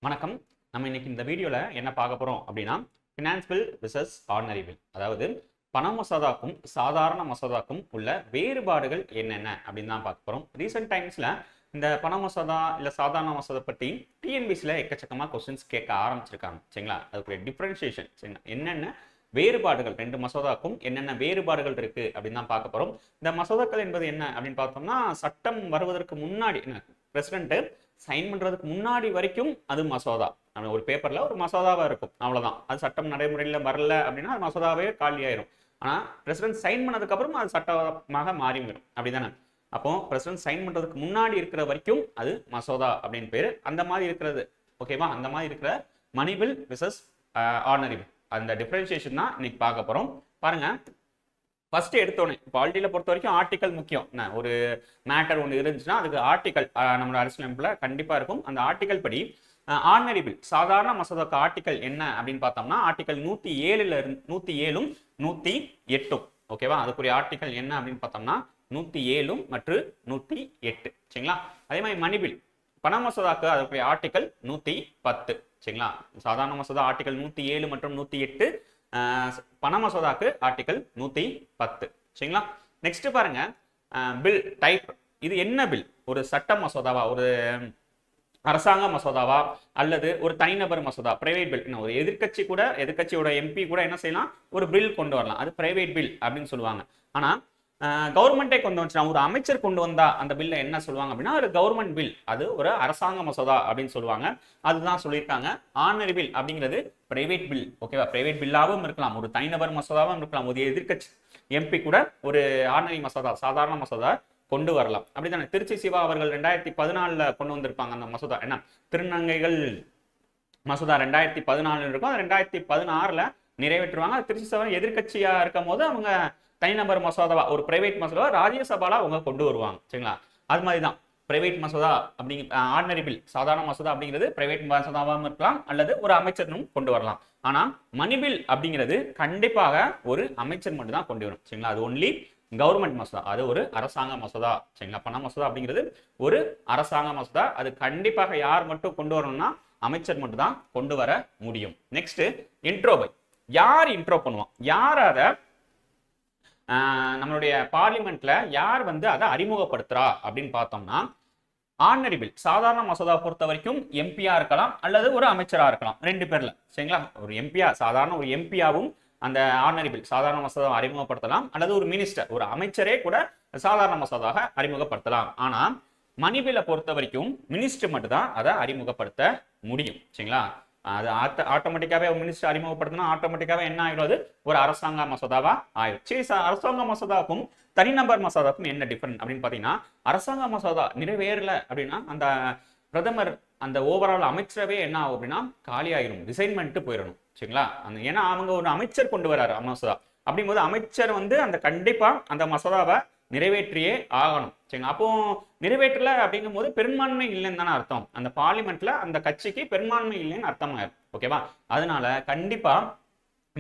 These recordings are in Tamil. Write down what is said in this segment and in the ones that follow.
வணக்கம். நம்ம இன்னைக்கு இந்த வீடியோல என்ன பார்க்க போறோம் அப்படின்னா finance bill versus ordinary bill, அதாவது பண மசோதாக்கும் சாதாரண மசோதாக்கும் உள்ள வேறுபாடுகள் என்னென்ன அப்படின்னு தான் பார்க்க போறோம். ரீசெண்ட் டைம்ஸ்ல இந்த பண மசோதா இல்ல சாதாரண மசோதா பற்றி டிஎன்பிசில எக்கச்சக்கமா கொஸ்டின்ஸ் கேட்க ஆரம்பிச்சிருக்காங்க. சரிங்களா? அதுக்குரிய டிஃபரன்ஷியேஷன் என்னென்ன வேறுபாடுகள், ரெண்டு மசோதாக்கும் என்னென்ன வேறுபாடுகள் இருக்கு அப்படின்னு தான் பார்க்க போறோம். இந்த மசோதாக்கள் என்பது என்ன அப்படின்னு பார்த்தோம்னா, சட்டம் வருவதற்கு முன்னாடி பிரசிடென்ட் சைன் பண்றதுக்கு முன்னாடி வரைக்கும் அது மசோதா, நம்ம ஒரு பேப்பர்ல ஒரு மசோதாவா இருக்கும், அவ்வளவுதான். அது சட்டம் நடைமுறையில வரல அப்படின்னா அது மசோதாவே காலி ஆயிரும். ஆனா பிரசிடென்ட் சைன் பண்ணதுக்கு அப்புறம் அது சட்டமாக மாறி வரும், அப்படிதானே? அப்போ பிரசிடென்ட் சைன் பண்றதுக்கு முன்னாடி இருக்கிற வரைக்கும் அது மசோதா அப்படின்னு பேரு. அந்த மாதிரி இருக்கிறது ஓகேவா, அந்த மாதிரி இருக்கிற money bill versus ordinary bill, அந்த டிஃபரன்ஷியேஷன் தான் இன்னைக்கு பார்க்க போறோம். பாருங்க, ஃபர்ஸ்ட் எடுத்தோடனே பாலிட்டியில பொறுத்த வரைக்கும் ஆர்டிகல் முக்கியம். ஒரு மேட்டர் ஒன்று இருந்துச்சுன்னா அதுக்கு ஆர்டிகல் நம்மளோட அரசியலமைப்புல கண்டிப்பா இருக்கும். அந்த ஆர்டிகல் படி ஆர்டினரி பில் சாதாரண மசோதாக்கு ஆர்டிகல் என்ன அப்படின்னு பார்த்தோம்னா ஆர்டிகல் 107ல இருந்து 107ம் 108ம் ஓகேவா. அதுக்குரிய ஆர்டிகல் என்ன அப்படின்னு பார்த்தோம்னா 107 மற்றும் 108. சரிங்களா? அதே மாதிரி மணி பில் பண மசோதாக்கு அதுக்குரிய ஆர்டிகல் 110. சரிங்களா? சாதாரண மசோதா ஆர்டிகல் 107 மற்றும் 108, பண மசோதாக்கு ஆர்டிகல் 110. சரிங்களா? நெக்ஸ்ட் பாருங்க, பில் டைப். இது என்ன பில்? ஒரு சட்ட மசோதாவா, ஒரு அரசாங்க மசோதாவா, அல்லது ஒரு தனிநபர் மசோதா, பிரைவேட் பில். ஒரு எதிர்கட்சியோட எம்பி கூட என்ன செய்யலாம், ஒரு பில் கொண்டு வரலாம், அது பிரைவேட் பில் அப்படின்னு சொல்லுவாங்க. ஆனா கவர்மெண்டே கொண்டு வந்துச்சுனா, ஒரு அமைச்சர் கொண்டு வந்தா அந்த பில்ல என்ன சொல்லுவாங்க அப்படின்னா ஒரு கவர்மெண்ட் பில், அது ஒரு அரசாங்க மசோதா அப்படின்னு சொல்லுவாங்க. அதுதான் சொல்லியிருக்காங்க. ஆர்டினரி பில் அப்படிங்கிறது பிரைவேட் பில் ஓகேவா. பிரைவேட் பில்லாவும் இருக்கலாம், ஒரு தனிநபர் மசோதாவும் இருக்கலாம். ஒரு எதிர்கட்சி எம்பி கூட ஒரு ஆர்டினரி மசோதா, சாதாரண மசோதா கொண்டு வரலாம், அப்படித்தானே? திருச்சி சிவா அவர்கள் 2014 கொண்டு வந்திருப்பாங்க அந்த மசோதா. என்ன திருநங்கைகள் மசோதா 2014 இருக்கும், அது 2016 நிறைவேற்றுவாங்க. திருச்சி சிவா எதிர்கட்சியா இருக்கும் போது அவங்க தனிநபர் மசோதாவா, ஒரு பிரைவேட் மசோதா ராஜ்யசபால அவங்க கொண்டு வருவாங்க. சரிங்களா? அது மாதிரி தான் பிரைவேட் மசோதா அப்படிங்கிற ஆர்டினரி பில், சாதாரண மசோதா அப்படிங்கிறது பிரைவேட் மசோதாவாகவும் இருக்கலாம், அல்லது ஒரு அமைச்சரும் கொண்டு வரலாம். ஆனா மணி பில் அப்படிங்கிறது கண்டிப்பாக ஒரு அமைச்சர் மட்டும் தான் கொண்டு வரும். சரிங்களா? அது ஒன்லி கவர்மெண்ட் மசோதா, அது ஒரு அரசாங்க மசோதா. சரிங்களா? பண மசோதா அப்படிங்கிறது ஒரு அரசாங்க மசோதா, அது கண்டிப்பாக யார் மட்டும் கொண்டு வரணும்னா அமைச்சர் மட்டும் தான் கொண்டு வர முடியும். Next intro by. யார் இன்ட்ரோ பண்ணுவான், யார் அதை நம்மளுடைய பார்லிமெண்ட்ல யார் அதை அறிமுகப்படுத்துறா அப்படின்னு பார்த்தோம்னா, ஆர்டினரி பில் சாதாரண மசோதா பொறுத்த வரைக்கும் எம்பியா இருக்கலாம், அல்லது ஒரு அமைச்சரா இருக்கலாம், ரெண்டு பேர்ல. சரிங்களா? ஒரு எம்பியா, சாதாரண ஒரு எம்பியாவும் அந்த ஆர்டினரி பில் சாதாரண மசோதா அறிமுகப்படுத்தலாம், அல்லது ஒரு மினிஸ்டர், ஒரு அமைச்சரே கூட சாதாரண மசோதாக அறிமுகப்படுத்தலாம். ஆனா மணி பில்லை பொறுத்த வரைக்கும் மினிஸ்டர் மட்டும் தான் அதை அறிமுகப்படுத்த முடியும். சரிங்களா? அது ஆட்டோமேட்டிக்காவே மினிஸ்டர் அறிமுகப்படுத்தினா ஆட்டோமேட்டிக்காவே என்ன ஆயிடும், அது ஒரு அரசாங்க மசோதாவா ஆயிடும். சரி, அரசாங்க மசோதாவுக்கும் தனிநபர் மசோதாவுக்கும் என்ன டிஃபரன்ஸ் அப்படின்னு பாத்தீங்கன்னா, அரசாங்க மசோதா நிறைவேறல அப்படின்னா அந்த பிரதமர், அந்த ஓவரால் அமைச்சரவே என்ன ஆகும் அப்படின்னா காலி ஆயிரும், ரிசைன்மெண்ட் போயிடணும். சரிங்களா? ஏன்னா அவங்க ஒரு அமைச்சர் கொண்டு வராரு மசோதா, அப்படிங்கும்போது அமைச்சர் அந்த கண்டிப்பா அந்த மசோதாவை நிறைவேற்றியே ஆகணும். சரிங்களா? அப்போ நிறைவேற்றல அப்படிங்கும் போது பெரும்பான்மை இல்லைன்னு தானே அர்த்தம், அந்த பார்லிமெண்ட்ல அந்த கட்சிக்கு பெரும்பான்மை இல்லைன்னு அர்த்தமாயிரும். ஓகேவா? அதனால கண்டிப்பா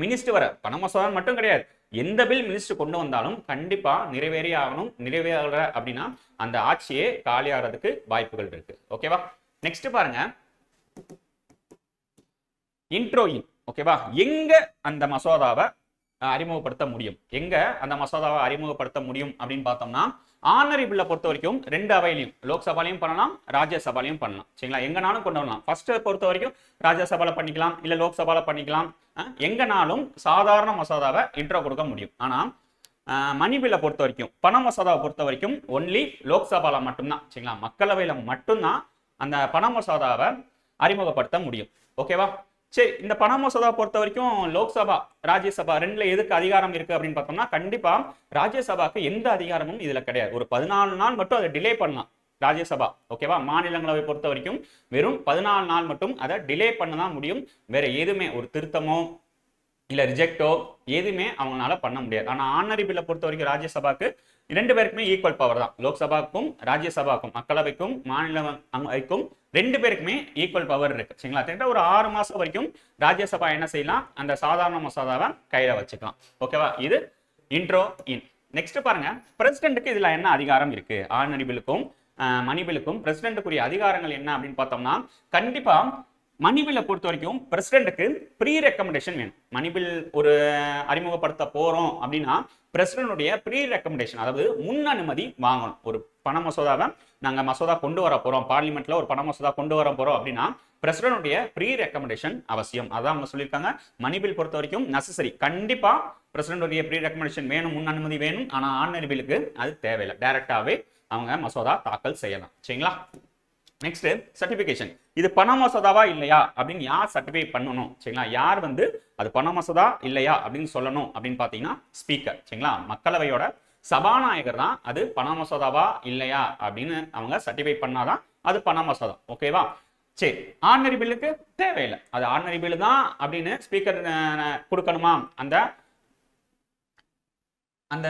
மினிஸ்டர் வர பண மசோதா மட்டும் கிடையாது, எந்த பில் மினிஸ்டர் கொண்டு வந்தாலும் கண்டிப்பா நிறைவேறி ஆகணும். நிறைவேறல அப்படின்னா அந்த ஆட்சியே காலியாகிறதுக்கு வாய்ப்புகள் இருக்கு. ஓகேவா? நெக்ஸ்ட் பாருங்க, இன்ட்ரோயின். ஓகேவா? எங்க அந்த மசோதாவை அறிமுகப்படுத்த முடியும், எங்க அந்த மசோதாவை அறிமுகப்படுத்த முடியும் அப்படின்னு பார்த்தோம்னா, ஆர்டினரி பில்லை பொறுத்த வரைக்கும் ரெண்டு அவையிலையும், லோக்சபாலையும் பண்ணலாம், ராஜ்யசபாலையும் பண்ணலாம். சரிங்களா? எங்கனாலும் கொண்டு வரலாம். ஃபர்ஸ்ட் பொறுத்த வரைக்கும் ராஜ்யசபால பண்ணிக்கலாம், இல்ல லோக்சபால பண்ணிக்கலாம். எங்கனாலும் சாதாரண மசோதாவை இன்ட்ரோ கொடுக்க முடியும். ஆனா மணி பில்லை பொறுத்த வரைக்கும், பண மசோதாவை பொறுத்த வரைக்கும் ஒன்லி லோக்சபால மட்டும்தான். சரிங்களா? மக்களவையில மட்டும்தான் அந்த பண மசோதாவை அறிமுகப்படுத்த முடியும். ஓகேவா? சரி, இந்த பண மசோதா பொறுத்த வரைக்கும் லோக்சபா ராஜ்யசபா ரெண்டுல எதுக்கு அதிகாரம் இருக்கு அப்படின்னு பார்த்தோம்னா, கண்டிப்பா ராஜ்யசபாக்கு எந்த அதிகாரமும் இதுல கிடையாது. ஒரு 14 நாள் மட்டும் அதை டிலே பண்ணலாம் ராஜ்யசபா. ஓகேவா? மாநிலங்களவை பொறுத்த வரைக்கும் வெறும் 14 நாள் மட்டும் அதை டிலே பண்ண தான் முடியும். வேற எதுவுமே ஒரு திருத்தமோ இல்ல ரிஜெக்டோ எதுவுமே அவங்களால பண்ண முடியாது. ஆனா ஆர்டினரி பில்லை பொறுத்த வரைக்கும் ராஜ்யசபாக்கு ரெண்டு பேருக்குமே ஈக்குவல் பவர் தான். லோக்சபாக்கும் ராஜ்யசபாக்கும், மக்களவைக்கும் மாநிலவைக்கும் ரெண்டு பேருக்குமே ஈக்குவல் பவர் இருக்கு. சரிங்களா? ஒரு 6 மாசம் வரைக்கும் ராஜ்யசபா என்ன செய்யலாம், அந்த சாதாரண மசோதாவை கையில வச்சுக்கலாம். ஓகேவா? இது இன்ட்ரோ இன். நெக்ஸ்ட் பாருங்க, பிரசிடென்ட்டுக்கு இதுல என்ன அதிகாரம் இருக்கு, ஆர்டினரி பில்லுக்கும் மணி பில்லுக்கும் பிரசிடென்ட்டுக்குரிய அதிகாரங்கள் என்ன அப்படின்னு பார்த்தோம்னா, கண்டிப்பா மணி பில்லை பொறுத்த வரைக்கும் பிரசிடென்ட்டுக்கு ப்ரீ ரெக்கமெண்டேஷன் வேணும். மணி பில் ஒரு அறிமுகப்படுத்த போறோம் அப்படின்னா பிரசிடென்ட்டுடைய ப்ரீ ரெக்கமெண்டேஷன், அதாவது முன் அனுமதி வாங்கணும். ஒரு பண மசோதாவை நாங்க மசோதா கொண்டு வர போறோம், பார்லிமெண்ட்ல ஒரு பண மசோதா கொண்டு வர போறோம் அப்படின்னா பிரசிடென்ட்டுடைய ப்ரீ ரெக்கமெண்டேஷன் அவசியம். அதான் அவங்க சொல்லியிருக்காங்க. மணி பில் பொறுத்த வரைக்கும் நெசசரி, கண்டிப்பா பிரசிடென்ட்டுடைய ப்ரீ ரெக்கமெண்டேஷன் வேணும், முன் அனுமதி வேணும். ஆனா ஆர்டினரி பில்லுக்கு அது தேவையில்லை, டைரக்டாவே அவங்க மசோதா தாக்கல் செய்யலாம். சரிங்களா? Next certification. இது பண மசோதாவா இல்லையா அப்படின்னு யார் சர்டிஃபை பண்ணணும்? சரிங்களா? யார் அது பண மசோதா இல்லையா அப்படின்னு சொல்லணும் அப்படின்னு பாத்தீங்கன்னா ஸ்பீக்கர். சரிங்களா? மக்களவையோட சபாநாயகர் தான் அது பண மசோதாவா இல்லையா அப்படின்னு அவங்க சர்டிஃபை பண்ணாதான் அது பண மசோதா. ஓகேவா? சரி, ஆர்டினரி பில்லுக்கு தேவையில்லை, அது ஆர்டினரி பில்லு தான் அப்படின்னு ஸ்பீக்கர் கொடுக்கணுமா, அந்த அந்த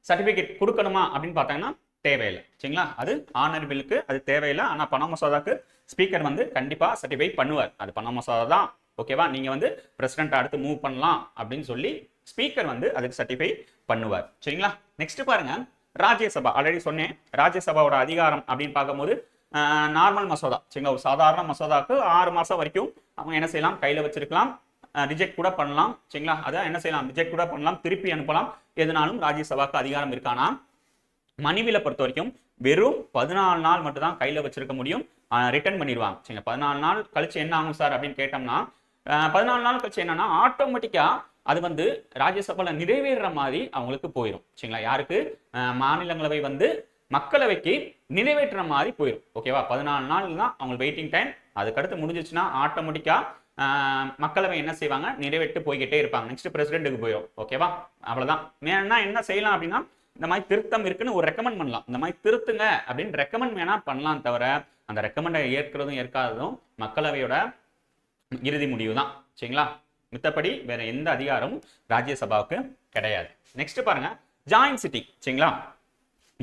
சர்டிபிகேட் கொடுக்கணுமா அப்படின்னு பார்த்தாங்கன்னா தேவையில்லை. சரிங்களா? அது ஆர்டினரி பில்லுக்கு அது தேவையில்லை. ஆனா பண மசோதாக்கு ஸ்பீக்கர் கண்டிப்பா சர்டிஃபை பண்ணுவார், அது பண மசோதா தான். ஓகேவா? நீங்க பிரசிடென்ட் அடுத்து மூவ் பண்ணலாம் அப்படின்னு சொல்லி ஸ்பீக்கர் அதுக்கு சர்டிஃபை பண்ணுவார். சரிங்களா? நெக்ஸ்ட் பாருங்க, ராஜ்யசபா. ஆல்ரெடி சொன்னேன், ராஜ்யசபாவோட அதிகாரம் அப்படின்னு பார்க்கும்போது நார்மல் மசோதா. சரிங்களா? ஒரு சாதாரண மசோதாக்கு 6 மாசம் வரைக்கும் அவங்க என்ன செய்யலாம், கையில வச்சிருக்கலாம், ரிஜெக்ட் கூட பண்ணலாம். சரிங்களா? அதான் என்ன செய்யலாம், ரிஜெக்ட் கூட பண்ணலாம், திருப்பி அனுப்பலாம், எதுனாலும் ராஜ்யசபாக்கு அதிகாரம் இருக்கானா. மணி பில்லை பொறுத்த வரைக்கும் வெறும் 14 நாள் மட்டும் தான் கையில வச்சிருக்க முடியும், ரிட்டர்ன் பண்ணிடுவாங்க. சரிங்களா? 14 நாள் கழிச்சு என்ன ஆகும் சார் அப்படின்னு கேட்டோம்னா 14 நாள் கழிச்சு என்னன்னா ஆட்டோமேட்டிக்கா அது ராஜ்யசபால நிறைவேற மாதிரி அவங்களுக்கு போயிடும். சரிங்களா? யாருக்கு, மாநிலங்களவை மக்களவைக்கு நிறைவேற்ற மாதிரி போயிடும். ஓகேவா? 14 நாள் தான் அவங்க வெயிட்டிங் டைம். அதுக்கடுத்து முடிஞ்சிச்சுன்னா ஆட்டோமேட்டிக்கா மக்களவை என்ன செய்வாங்க, நிறைவேற்று போய்கிட்டே இருப்பாங்க. நெக்ஸ்ட் பிரசிடென்ட்டுக்கு போயிடும். ஓகேவா? அவ்வளவுதான். வேணா என்ன செய்யலாம் அப்படின்னா இந்த மாதிரி திருத்தம் இருக்குன்னு ஒரு ரெக்கமெண்ட் பண்ணலாம், இந்த மாதிரி திருத்துங்க அப்படின்னு ரெக்கமெண்ட் வேணா பண்ணலாம், தவிர அந்த ரெக்கமெண்டை ஏற்கிறதும் ஏற்காததும் மக்களவையோட இறுதி முடிவு தான். சரிங்களா? மித்தபடி வேற எந்த அதிகாரமும் ராஜ்யசபாவுக்கு கிடையாது. நெக்ஸ்ட் பாருங்க, ஜாயிண்ட் சிட்டிங். சரிங்களா?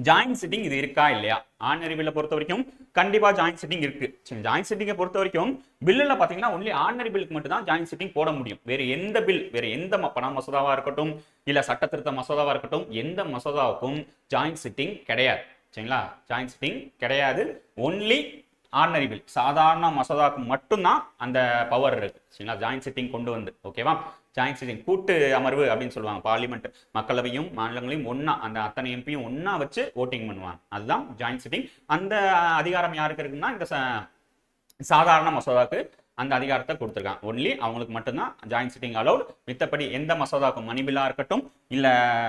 ஜாயிண்ட் சிட்டிங் இது இருக்கா இல்லையா? ஆர்டினரி பில்லை பொறுத்த வரைக்கும் கண்டிப்பா ஜாயிண்ட் சிட்டிங் இருக்கு. ஜாயிண்ட் சிட்டிங்கை பொறுத்த வரைக்கும் பில்லுல பாத்தீங்கன்னா ஒன்லி ஆர்டினரி பில்லுக்கு மட்டும் தான் ஜாயிண்ட் சிட்டிங் போட முடியும். வேற எந்த பில், வேற எந்த பண மசோதாவா இருக்கட்டும், இல்ல சட்ட திருத்த மசோதாவா இருக்கட்டும், எந்த மசோதாவுக்கும் ஜாயிண்ட் சிட்டிங் கிடையாது. சரிங்களா? ஜாயிண்ட் சிட்டிங் கிடையாது. ஒன்லி ஆர்டினரி பில், சாதாரண மசோதாவுக்கு மட்டும்தான் அந்த பவர் இருக்கு. சரிங்களா? ஜாயிண்ட் சிட்டிங் கொண்டு ஓகேவா? ஜாயிண்ட் சிட்டிங், கூட்டு அமர்வு அப்படின்னு சொல்லுவாங்க. பார்லிமெண்ட், மக்களவையும் மாநிலங்களையும் ஒன்னா, அந்த அத்தனை எம்பியும் ஒன்னா வச்சு ஓட்டிங் பண்ணுவாங்க, அதுதான் ஜாயிண்ட் சிட்டிங். அந்த அதிகாரம் யாருக்கு இருக்குன்னா இந்த சாதாரண மசோதாவுக்கு அந்த அதிகாரத்தை கொடுத்துருக்காங்க. ஒன்லி அவங்களுக்கு மட்டும்தான் ஜாயிண்ட் சிட்டிங் அலௌட். மித்தபடி எந்த மசோதாவுக்கும், மணி பில்லா இருக்கட்டும் இல்ல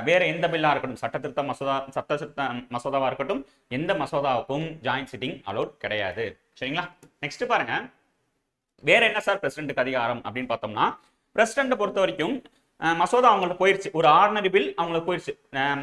வேற எந்த பில்லா இருக்கட்டும், சட்ட திருத்த மசோதாவா இருக்கட்டும், எந்த மசோதாவுக்கும் ஜாயிண்ட் சிட்டிங் அலௌட் கிடையாது. சரிங்களா? நெக்ஸ்ட் பாருங்க, வேற என்ன சார் பிரசிடென்ட்டுக்கு அதிகாரம் அப்படின்னு பார்த்தோம்னா, பிரசிடென்ட் பொறுத்த வரைக்கும் மசோதா அவங்களுக்கு போயிருச்சு, ஒரு ஆர்டினரி பில் அவங்களுக்கு போயிருச்சு,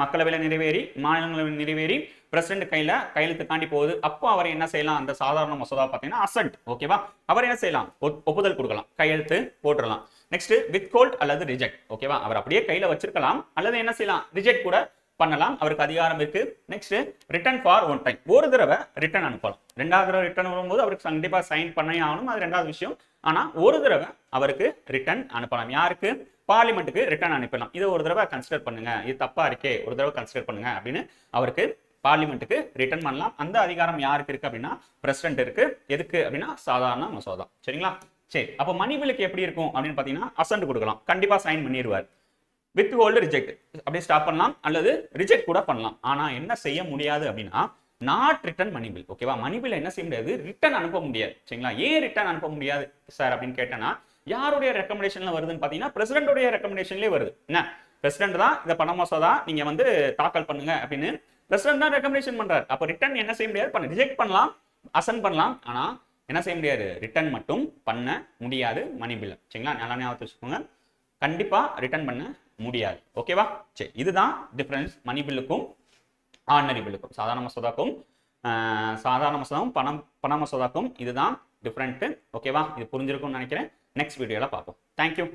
மக்களவையில் நிறைவேறி மாநிலங்களவையில் நிறைவேறி பிரசிடென்ட் கையெழுத்து தாண்டி போகுது. அப்போ அவர் என்ன செய்யலாம், அந்த சாதாரண மசோதா பார்த்தீங்கன்னா அசென்ட். ஓகேவா? அவர் என்ன செய்யலாம், ஒப்புதல் கொடுக்கலாம், கையெழுத்து போட்டுடலாம். நெக்ஸ்ட் வித்ஹோல்ட் அல்லது ரிஜெக்ட். ஓகேவா? அவர் அப்படியே கையில வச்சிருக்கலாம், அல்லது என்ன செய்யலாம், ரிஜெக்ட் கூட பண்ணலாம், அவருக்கு அதிகாரம் இருக்கு. Next return for one time, ஒரு தடவை ரிட்டர்ன் அனுப்பலாம். 2வது தடவை ரிட்டர்ன் வரும்போது அவருக்கு கண்டிப்பா சைன் பண்ணே ஆகணும், அது 2வது விஷயம். ஆனா ஒரு தடவை அவருக்கு ரிட்டர்ன் அனுப்பலாம். யாருக்கு, பார்லிமெண்ட்டுக்கு ரிட்டர்ன் அனுப்பலாம். இதை ஒரு தடவை கன்சிடர் பண்ணுங்க, இது தப்பா இருக்கே, ஒரு தடவை கன்சிடர் பண்ணுங்க அப்படின்னு அவருக்கு பார்லிமெண்ட்டுக்கு ரிட்டர்ன் பண்ணலாம். அந்த அதிகாரம் யாருக்கு இருக்கு அப்படின்னா பிரசிடென்ட் இருக்கு. எதுக்கு அப்படின்னா சாதாரண மசோதா. சரிங்களா? சரி, அப்ப மணி பில்லுக்கு எப்படி இருக்கும் அப்படின்னு பாத்தீங்கன்னா அசென்ட் கொடுக்கலாம், கண்டிப்பா சைன் பண்ணிடுவார். வித் ஹோல்டு ரிஜெக்ட் அப்படியே ஸ்டாப் பண்ணலாம், அல்லது ரிஜெக்ட் கூட பண்ணலாம். ஆனா என்ன செய்ய முடியாது அப்படின்னா நாட் ரிட்டர்ன் மணி பில். ஓகேவா? மணி பில் என்ன செய்ய முடியாது, ரிட்டர்ன் அனுப்ப முடியாது. சரிங்களா? ஏன் ரிட்டர்ன் அனுப்ப முடியாது சார் அப்படின்னு கேட்டேன்னா, யாருடைய ரெக்கமெண்டேஷன்ல வருதுன்னு பாத்தீங்கன்னா பிரசிடென்டோட ரெக்கமெண்டேஷன்லயே வருது. என்ன, பிரசிடென்ட் தான் இந்த பண மசோதா நீங்க தாக்கல் பண்ணுங்க அப்படின்னு பிரசிடென்ட் தான் ரெக்கமெண்டேஷன் பண்றாரு. அப்ப ரிட்டர்ன் என்ன செய்ய முடியாது, ரிஜெக்ட் பண்ணலாம், அசென்ட் பண்ணலாம், ஆனா என்ன செய்ய முடியாது, ரிட்டர்ன் மட்டும் பண்ண முடியாது மணி பில். சரிங்களா? நல்லா ஞாபகம் வச்சுக்கோங்க, கண்டிப்பா ரிட்டர்ன் பண்ண முடியாது. ஓகேவா? சரி, இதுதான் டிஃபரன்ஸ் மணி பில்லுக்கும் ஆர்டினரி பில்லுக்கும், சாதாரண மசோதாக்கும் பண மசோதாக்கும் இதுதான் டிஃபரெண்ட். ஓகேவா? இது புரிஞ்சிருக்கும்னு நினைக்கிறேன். நெக்ஸ்ட் வீடியோல பார்ப்போம். தேங்க்யூ.